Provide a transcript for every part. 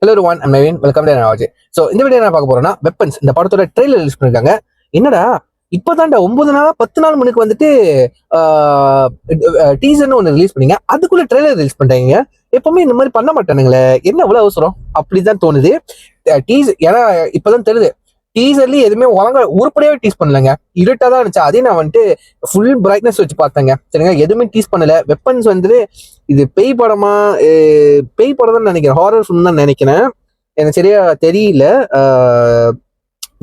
Hello one and Naveen welcome to ஆச்சு. So இந்த video என்ன பார்க்க போறோம்னா வெப்பன்ஸ் இந்த படத்தோட ட்ரெய்லர் ரிலீஸ் பண்ணிருக்காங்க. என்னடா இப்போதான்டா 9 நாளா 10 நாள் முன்னுக்கு வந்துட்டு டீசர்னு ஒன்று ரிலீஸ் பண்ணீங்க, அதுக்குள்ள ட்ரெய்லர் ரிலீஸ் பண்ணிட்டாங்க. எப்பவுமே இந்த மாதிரி பண்ண மாட்டானுங்களே, என்ன அவ்வளோ அவசரம் அப்படிதான் தோணுது. டீசர் ஏன்னா இப்போதான் தெரியுது டீசர்லயே எதுவுமே ஒழுங்கா உருப்படியாவே டீஸ் பண்ணலங்க. இருட்டா தான் இருந்துச்சு. அதே நான் வந்துட்டு ஃபுல் பிரைட்னஸ் வச்சு பார்த்தேங்க. சரிங்க, எதுவுமே டீஸ் பண்ணல. வெப்பன்ஸ் வந்துட்டு இது பேய் படமா, பேய் படம் தான் நினைக்கிறேன், ஹாரர் ஃபிலிம் தான் நினைக்கிறேன், எனக்கு சரியா தெரியல.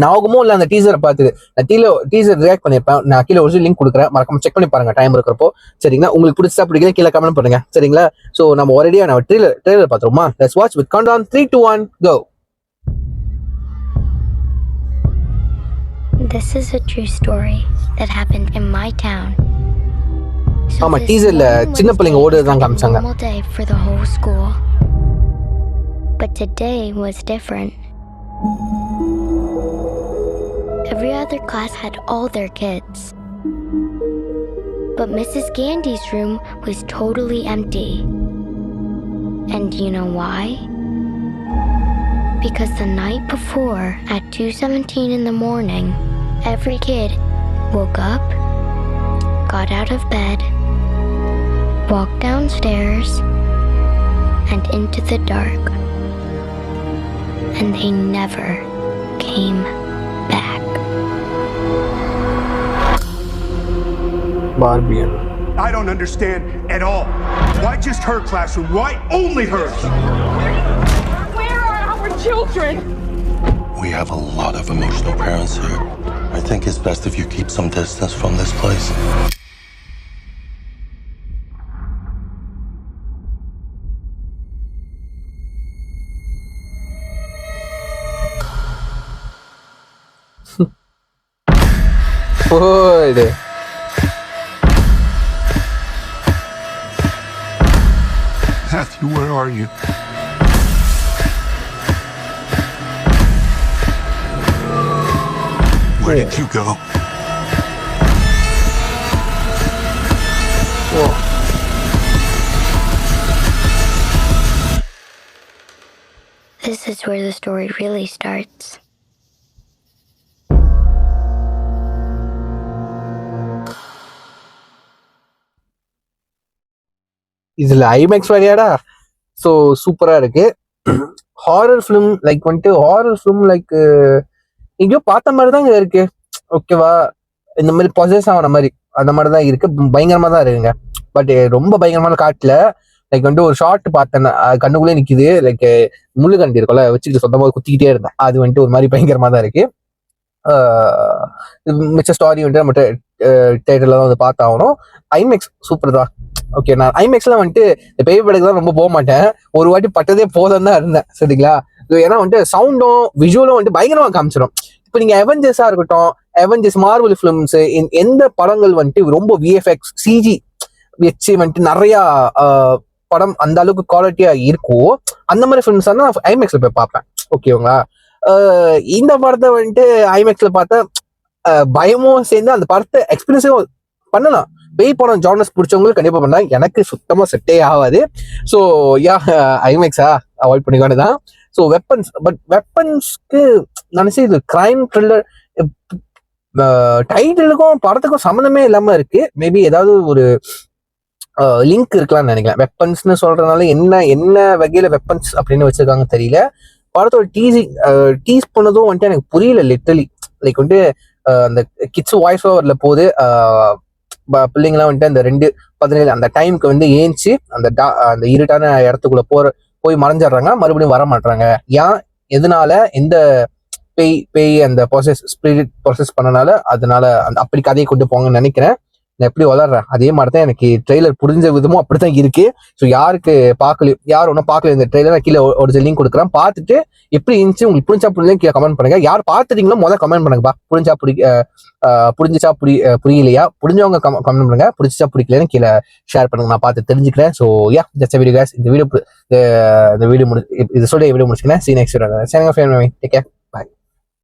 நாகமும் இல்லை அந்த டீசரை பார்த்துது. நான் டீசர் ரியாக்ட் பண்ணியிருப்பேன். நான் கீழே ஒரு லிங்க் கொடுக்குறேன், மறக்காம செக் பண்ணி பாருங்க டைம் இருக்கிறப்போ. சரிங்களா, உங்களுக்கு பிடிச்சா பிடிக்கல கீழே கமெண்ட் பண்ணுங்க. சரிங்களா, ஸோ நம்ம ஒரேடியா நம்ம ட்ரெய்லர் பார்த்துருமா. Let's watch with count down 3, 2, 1 go. This is a true story that happened in my town. ஆமா, டீசர்ல சின்ன பிள்ளைங்க ஓடுறதுதான் காமிச்சாங்க. Normal day for the whole school. But today was different. Every other class had all their kids. But Mrs. Gandy's room was totally empty. And you know why? Because the night before, at 2:17 in the morning, every kid woke up, got out of bed, walked downstairs, and into the dark. And they never came back. Barbie. I don't understand at all. Why just her classroom? Why only hers? Where are our children? We have a lot of emotional parents here. I think it's best if you keep some distance from this place. Good. Matthew, where are you? Where did you go? Whoa. This is where the story really starts. இதுல IMAX வரையாடா. So சூப்பரா இருக்கு. Horror film like வந்துட்டு horror film like எங்கேயோ பார்த்த மாதிரி தான் இங்க இருக்கு. ஓகேவா, இந்த மாதிரி பொசஸ் ஆன மாதிரி அந்த மாதிரி தான் இருக்கு. பயங்கரமா தான் இருக்குங்க. பட் ரொம்ப பயங்கரமான காட்டுல லைக் வந்துட்டு ஒரு ஷார்ட் பார்த்தேன், கண்ணுக்குள்ளே நிக்குது. லைக் முள்ளு கண்டி இருக்கும்ல, வச்சுக்கிட்டு சொந்தமாக குத்திக்கிட்டே இருந்தேன். அது வந்துட்டு ஒரு மாதிரி பயங்கரமா தான் இருக்கு. மிச்ச ஸ்டாரி வந்துட்டு நம்ம தேட்டர்ல தான் வந்து பார்த்தாகணும். ஐமேக்ஸ் சூப்பர் தான். ஓகே, நான் ஐமேக்ஸ்லாம் வந்துட்டு இந்த பேய் படத்துக்கு தான் ரொம்ப போக மாட்டேன். ஒரு வாட்டி பட்டதே போதும் தான் இருந்தேன். சரிங்களா, ஏன்னா வந்துட்டு சவுண்டும் விஷுவலும் வந்துட்டு பயங்கரமா காமிச்சிடும். இப்போ நீங்க அவெஞ்சர்ஸா இருக்கட்டும், அவெஞ்சர்ஸ், மார்வல் ஃபிலிம்ஸ், எந்த படங்கள் வந்துட்டு ரொம்ப விஎஃப்எக்ஸ் சிஜி வச்சு வந்துட்டு நிறைய படம் அந்த அளவுக்கு குவாலிட்டியா இருக்கும், அந்த மாதிரி ஃபிலிம்ஸ் தான் ஐமேக்ஸ்ல போய் பார்ப்பேன். ஓகேங்களா, இந்த படத்தை வந்துட்டு ஐமேக்ஸ்ல பார்த்தா பயமும் சேர்ந்து அந்த படத்தை எக்ஸ்பீரியன்ஸும் பண்ணலாம். பேய் படம் ஜானர்ஸ் பிடிச்சவங்களுக்கு கண்டிப்பா பண்ணா, எனக்கு சுத்தமா செட்டே ஆகாது. ஸோ யா, ஐமேக்ஸா அவாய்ட் பண்ணிக்கானு தான். ஸோ வெப்பன்ஸ், பட் வெப்பன்ஸ்க்கு நினைச்சு இது கிரைம் த்ரில்லர், டைட்டிலுக்கும் படத்துக்கும் சம்மந்தமே இல்லாம இருக்கு. மேபி ஏதாவது ஒரு லிங்க் இருக்கலாம்னு நினைக்கிறேன். வெப்பன்ஸ்னு சொல்றதுனால என்ன வகையில வெப்பன்ஸ் அப்படின்னு வச்சிருக்காங்க தெரியல. படத்தோட டீஸ் பண்ணதும் வந்துட்டு எனக்கு புரியல. லிட்டரலி லைக் வந்துட்டு அந்த கிட்ஸ் வாய்ஸ் ஓவர்ல போது பிள்ளைங்களாம் வந்துட்டு அந்த 2:17 அந்த டைமுக்கு வந்து ஏஞ்சி அந்த இருட்டான இடத்துக்குள்ள போய் மறைஞ்சிடுறாங்க, மறுபடியும் வர மாட்டாங்க. ஏன், எதனால, எந்த பேய் அந்த ஸ்பிரிட் ப்ராசஸ் பண்ணனால, அதனால அப்படி கதையை கொண்டு போங்கன்னு நினைக்கிறேன். நான் எப்படி வளர்றேன் அதே மாதிரி தான் எனக்கு ட்ரெய்லர் புரிஞ்ச விதமும் அப்படித்தான் இருக்கு. ஸோ யாருக்கு யார் ஒன்றும் பார்க்கல இந்த ட்ரெய்லர், கீழே ஒரு லிங்க் கொடுக்குறேன். பார்த்துட்டு எப்படி இருந்துச்சு, உங்களுக்கு புரிஞ்சா புரியல கீழே கமெண்ட் பண்ணுங்க. யார் பார்த்துட்டீங்களோ முதல்ல கமெண்ட் பண்ணுங்கப்பா. புரிஞ்சிச்சா புரியலையா, புரிஞ்சவங்க கமெண்ட் பண்ணுங்க, புரிஞ்சிச்சா பிடிக்கலன்னு கீழே ஷேர் பண்ணுங்க, நான் பார்த்து தெரிஞ்சுக்கிறேன். So ya, just video guys. இந்த வீடியோ இதோட வீடியோ முடிச்சுக்கிறேன். See you next video. Signing off, take care.